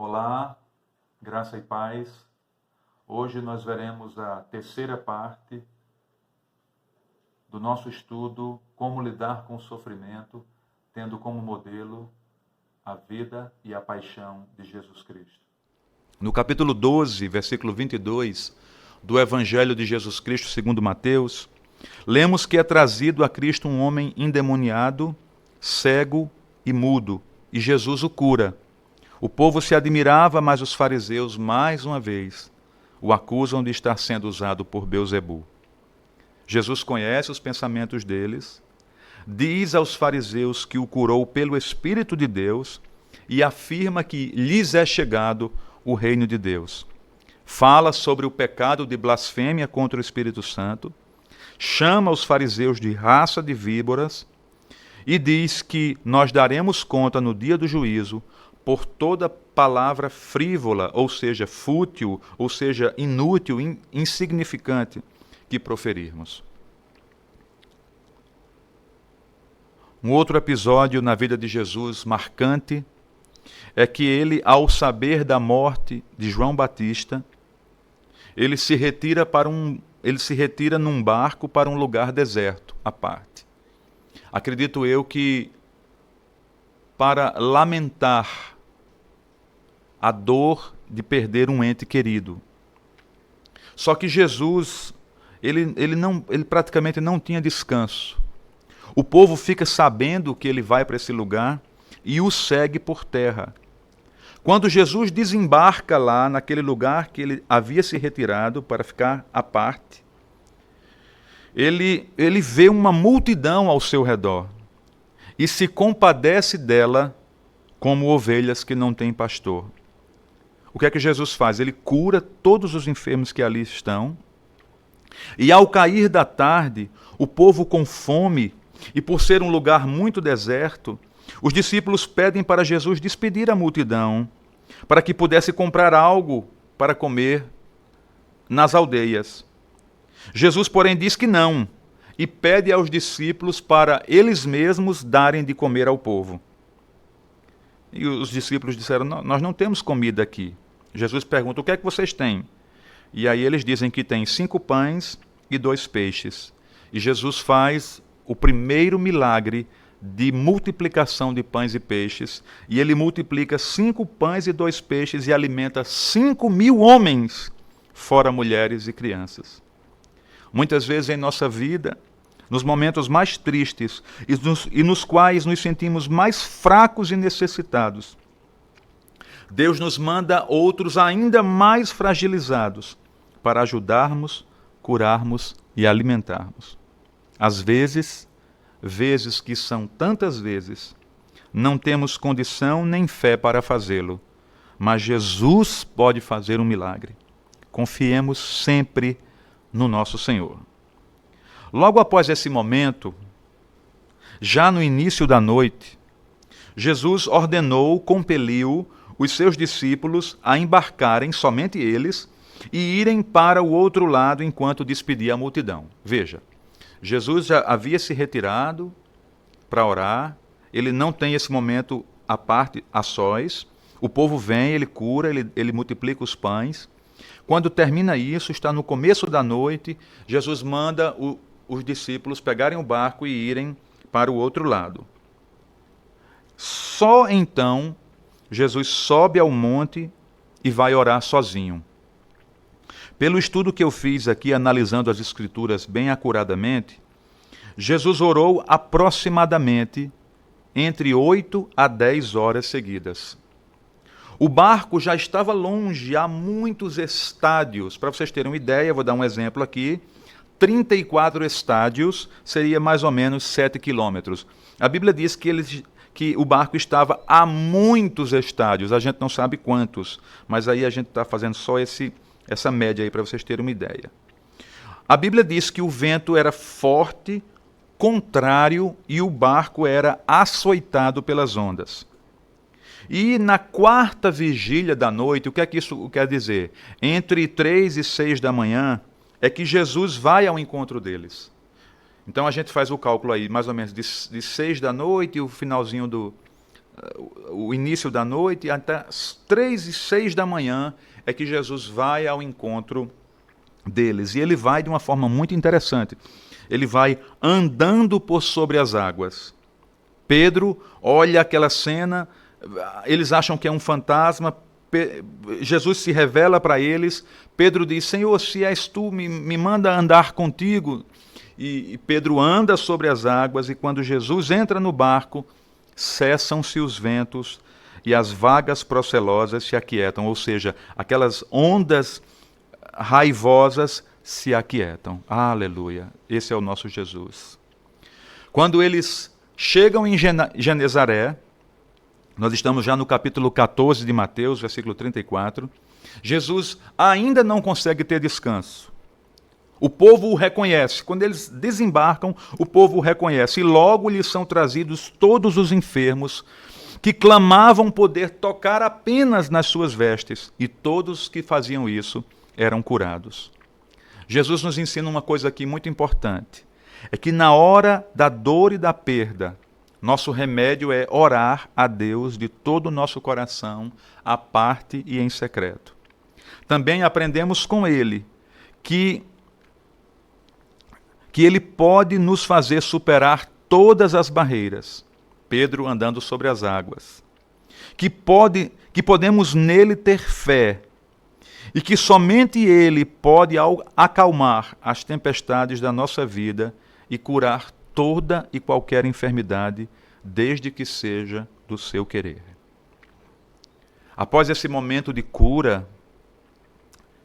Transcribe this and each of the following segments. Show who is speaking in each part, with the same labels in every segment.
Speaker 1: Olá, graça e paz. Hoje nós veremos a terceira parte do nosso estudo Como lidar com o sofrimento, tendo como modelo a vida e a paixão de Jesus Cristo.
Speaker 2: No capítulo 12, versículo 22 do Evangelho de Jesus Cristo segundo Mateus, lemos que é trazido a Cristo um homem endemoniado, cego e mudo, e Jesus o cura. O povo se admirava, mas os fariseus, mais uma vez, o acusam de estar sendo usado por Beelzebu. Jesus conhece os pensamentos deles, diz aos fariseus que o curou pelo Espírito de Deus e afirma que lhes é chegado o reino de Deus. Fala sobre o pecado de blasfêmia contra o Espírito Santo, chama os fariseus de raça de víboras e diz que nós daremos conta no dia do juízo por toda palavra frívola, ou seja, fútil, ou seja, inútil, insignificante, que proferirmos. Um outro episódio na vida de Jesus marcante é que ele, ao saber da morte de João Batista, ele se retira num barco para um lugar deserto, à parte. Acredito eu que para lamentar a dor de perder um ente querido. Só que Jesus, ele praticamente não tinha descanso. O povo fica sabendo que ele vai para esse lugar e o segue por terra. Quando Jesus desembarca lá naquele lugar que ele havia se retirado para ficar à parte, ele vê uma multidão ao seu redor e se compadece dela como ovelhas que não têm pastor. O que é que Jesus faz? Ele cura todos os enfermos que ali estão. E ao cair da tarde, o povo com fome, e por ser um lugar muito deserto, os discípulos pedem para Jesus despedir a multidão, para que pudesse comprar algo para comer nas aldeias. Jesus, porém, diz que não, e pede aos discípulos para eles mesmos darem de comer ao povo. E os discípulos disseram, nós não temos comida aqui. Jesus pergunta, o que é que vocês têm? E aí eles dizem que tem 5 pães e 2 peixes. E Jesus faz o primeiro milagre de multiplicação de pães e peixes. E ele multiplica 5 pães e 2 peixes e alimenta 5.000 homens, fora mulheres e crianças. Muitas vezes em nossa vida, nos momentos mais tristes e nos quais nos sentimos mais fracos e necessitados, Deus nos manda outros ainda mais fragilizados para ajudarmos, curarmos e alimentarmos. Às vezes que são tantas vezes, não temos condição nem fé para fazê-lo, mas Jesus pode fazer um milagre. Confiemos sempre no nosso Senhor. Logo após esse momento, já no início da noite, Jesus compeliu os seus discípulos a embarcarem, somente eles, e irem para o outro lado enquanto despedia a multidão. Veja, Jesus já havia se retirado para orar, ele não tem esse momento à parte, a sós, o povo vem, ele cura, ele multiplica os pães. Quando termina isso, está no começo da noite, Jesus manda os discípulos pegarem o barco e irem para o outro lado. Só então, Jesus sobe ao monte e vai orar sozinho. Pelo estudo que eu fiz aqui, analisando as Escrituras bem acuradamente, Jesus orou aproximadamente entre 8 a 10 horas seguidas. O barco já estava longe, a muitos estádios. Para vocês terem uma ideia, vou dar um exemplo aqui. 34 estádios seria mais ou menos 7 quilômetros. A Bíblia diz que o barco estava a muitos estádios, a gente não sabe quantos, mas aí a gente está fazendo só essa média aí para vocês terem uma ideia. A Bíblia diz que o vento era forte, contrário, e o barco era açoitado pelas ondas. E na 4ª vigília da noite, o que é que isso quer dizer? Entre 3 e 6 da manhã, é que Jesus vai ao encontro deles. Então a gente faz o cálculo aí, mais ou menos, de 6 da noite e o finalzinho o início da noite, até 3:06 da manhã é que Jesus vai ao encontro deles. E ele vai de uma forma muito interessante. Ele vai andando por sobre as águas. Pedro olha aquela cena, eles acham que é um fantasma, Jesus se revela para eles, Pedro diz, Senhor, se és tu, me manda andar contigo. E Pedro anda sobre as águas, e quando Jesus entra no barco, cessam-se os ventos e as vagas procelosas se aquietam, ou seja, aquelas ondas raivosas se aquietam. Aleluia! Esse é o nosso Jesus. Quando eles chegam em Genezaré, nós estamos já no capítulo 14 de Mateus, versículo 34, Jesus ainda não consegue ter descanso. O povo o reconhece. Quando eles desembarcam, o povo o reconhece. E logo lhes são trazidos todos os enfermos que clamavam poder tocar apenas nas suas vestes. E todos que faziam isso eram curados. Jesus nos ensina uma coisa aqui muito importante. É que na hora da dor e da perda, nosso remédio é orar a Deus de todo o nosso coração, à parte e em secreto. Também aprendemos com Ele que Ele pode nos fazer superar todas as barreiras. Pedro andando sobre as águas. Que podemos nele ter fé. E que somente Ele pode acalmar as tempestades da nossa vida e curar toda e qualquer enfermidade, desde que seja do seu querer. Após esse momento de cura,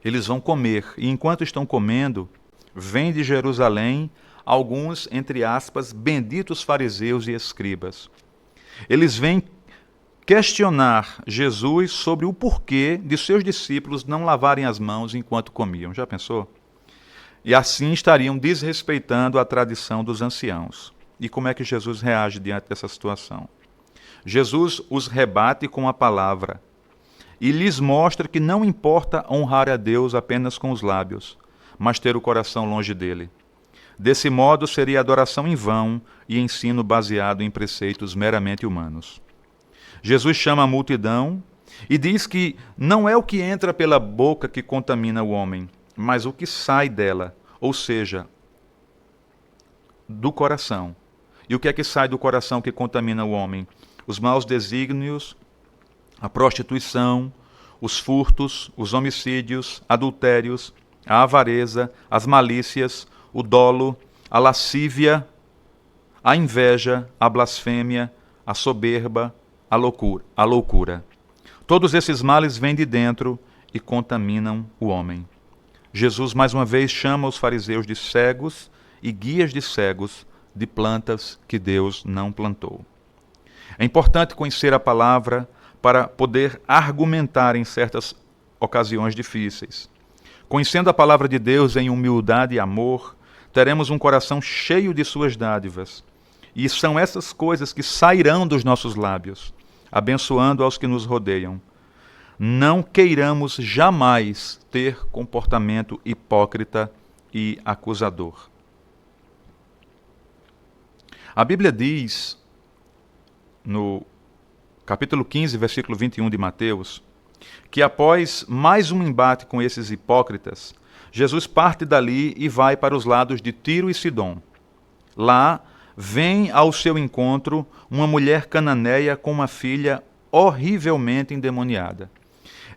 Speaker 2: eles vão comer. E enquanto estão comendo, vêm de Jerusalém alguns, entre aspas, benditos fariseus e escribas. Eles vêm questionar Jesus sobre o porquê de seus discípulos não lavarem as mãos enquanto comiam. Já pensou? E assim estariam desrespeitando a tradição dos anciãos. E como é que Jesus reage diante dessa situação? Jesus os rebate com a palavra e lhes mostra que não importa honrar a Deus apenas com os lábios, mas ter o coração longe dele. Desse modo, seria adoração em vão e ensino baseado em preceitos meramente humanos. Jesus chama a multidão e diz que não é o que entra pela boca que contamina o homem, mas o que sai dela, ou seja, do coração. E o que é que sai do coração que contamina o homem? Os maus desígnios, a prostituição, os furtos, os homicídios, adultérios, a avareza, as malícias, o dolo, a lascívia, a inveja, a blasfêmia, a soberba, a loucura. Todos esses males vêm de dentro e contaminam o homem. Jesus mais uma vez chama os fariseus de cegos e guias de cegos de plantas que Deus não plantou. É importante conhecer a palavra para poder argumentar em certas ocasiões difíceis. Conhecendo a palavra de Deus em humildade e amor, teremos um coração cheio de suas dádivas. E são essas coisas que sairão dos nossos lábios, abençoando aos que nos rodeiam. Não queiramos jamais ter comportamento hipócrita e acusador. A Bíblia diz, no capítulo 15, versículo 21 de Mateus, que após mais um embate com esses hipócritas, Jesus parte dali e vai para os lados de Tiro e Sidom. Lá, vem ao seu encontro uma mulher cananeia com uma filha horrivelmente endemoniada.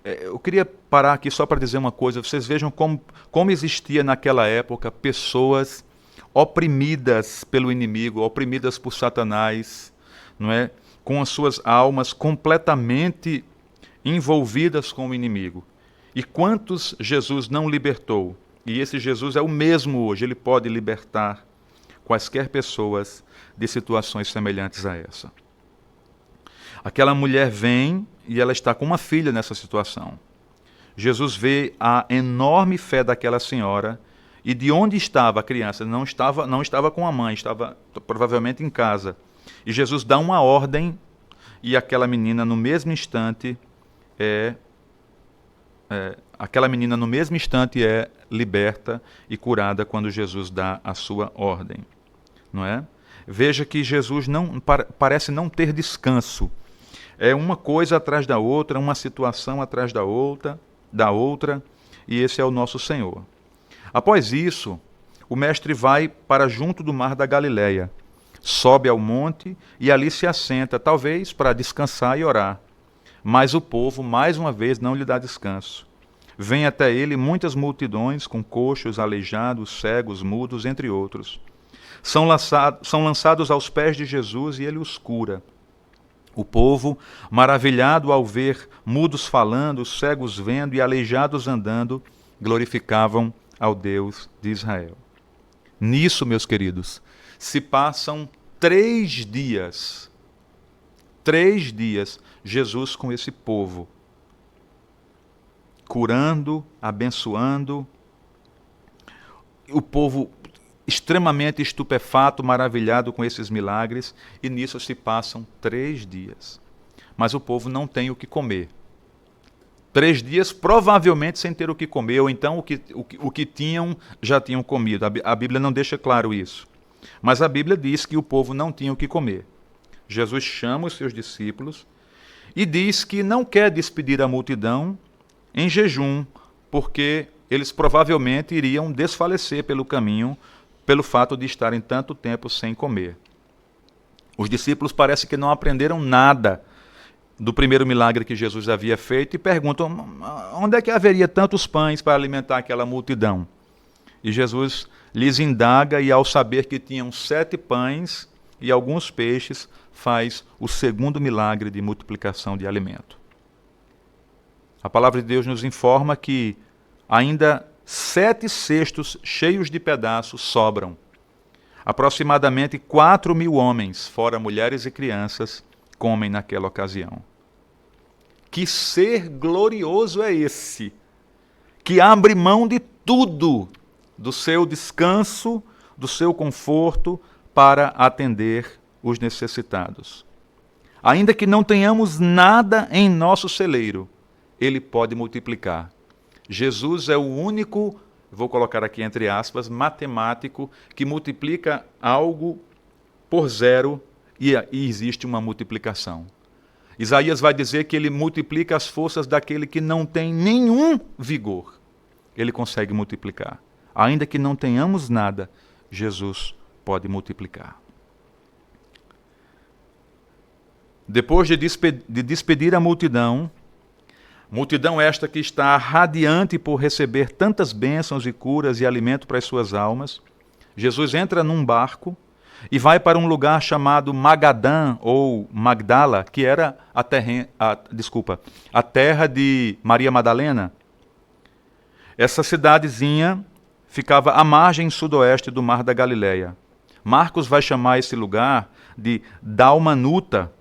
Speaker 2: Eu queria parar aqui só para dizer uma coisa. Vocês vejam como existia naquela época pessoas oprimidas pelo inimigo, oprimidas por Satanás, não é? Com as suas almas completamente envolvidas com o inimigo. E quantos Jesus não libertou? E esse Jesus é o mesmo hoje, ele pode libertar quaisquer pessoas de situações semelhantes a essa. Aquela mulher vem e ela está com uma filha nessa situação. Jesus vê a enorme fé daquela senhora e de onde estava a criança? Não estava com a mãe, estava provavelmente em casa. E Jesus dá uma ordem e aquela menina no mesmo instante é liberta e curada quando Jesus dá a sua ordem. Não é? Veja que Jesus parece não ter descanso. É uma coisa atrás da outra, uma situação atrás da outra, e esse é o nosso Senhor. Após isso, o mestre vai para junto do mar da Galileia, sobe ao monte e ali se assenta, talvez para descansar e orar. Mas o povo, mais uma vez, não lhe dá descanso. Vêm até ele muitas multidões, com coxos, aleijados, cegos, mudos, entre outros. São lançados aos pés de Jesus e ele os cura. O povo, maravilhado ao ver mudos falando, cegos vendo e aleijados andando, glorificavam ao Deus de Israel. Nisso, meus queridos, se passam 3 dias. 3 dias, Jesus com esse povo, curando, abençoando, o povo extremamente estupefato, maravilhado com esses milagres, e nisso se passam 3 dias. Mas o povo não tem o que comer. 3 dias provavelmente sem ter o que comer, ou então o que tinham, já tinham comido. A Bíblia não deixa claro isso. Mas a Bíblia diz que o povo não tinha o que comer. Jesus chama os seus discípulos e diz que não quer despedir a multidão em jejum, porque eles provavelmente iriam desfalecer pelo caminho, pelo fato de estarem tanto tempo sem comer. Os discípulos parece que não aprenderam nada do primeiro milagre que Jesus havia feito e perguntam onde é que haveria tantos pães para alimentar aquela multidão. E Jesus lhes indaga e, ao saber que tinham 7 pães e alguns peixes, faz o segundo milagre de multiplicação de alimento. A palavra de Deus nos informa que ainda 7 cestos cheios de pedaços sobram. Aproximadamente 4.000 homens, fora mulheres e crianças, comem naquela ocasião. Que ser glorioso é esse, que abre mão de tudo, do seu descanso, do seu conforto, para atender os necessitados. Ainda que não tenhamos nada em nosso celeiro, ele pode multiplicar. Jesus é o único, vou colocar aqui entre aspas, matemático, que multiplica algo por 0 e existe uma multiplicação. Isaías vai dizer que ele multiplica as forças daquele que não tem nenhum vigor. Ele consegue multiplicar. Ainda que não tenhamos nada, Jesus pode multiplicar. Depois de despedir a multidão esta que está radiante por receber tantas bênçãos e curas e alimento para as suas almas, Jesus entra num barco e vai para um lugar chamado Magadã ou Magdala, que era a terra de Maria Madalena. Essa cidadezinha ficava à margem sudoeste do Mar da Galileia. Marcos vai chamar esse lugar de Dalmanuta.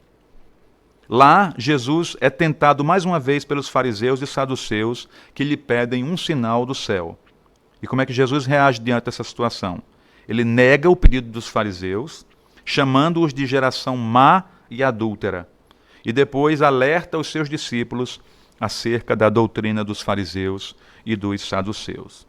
Speaker 2: Lá, Jesus é tentado mais uma vez pelos fariseus e saduceus que lhe pedem um sinal do céu. E como é que Jesus reage diante dessa situação? Ele nega o pedido dos fariseus, chamando-os de geração má e adúltera. E depois alerta os seus discípulos acerca da doutrina dos fariseus e dos saduceus.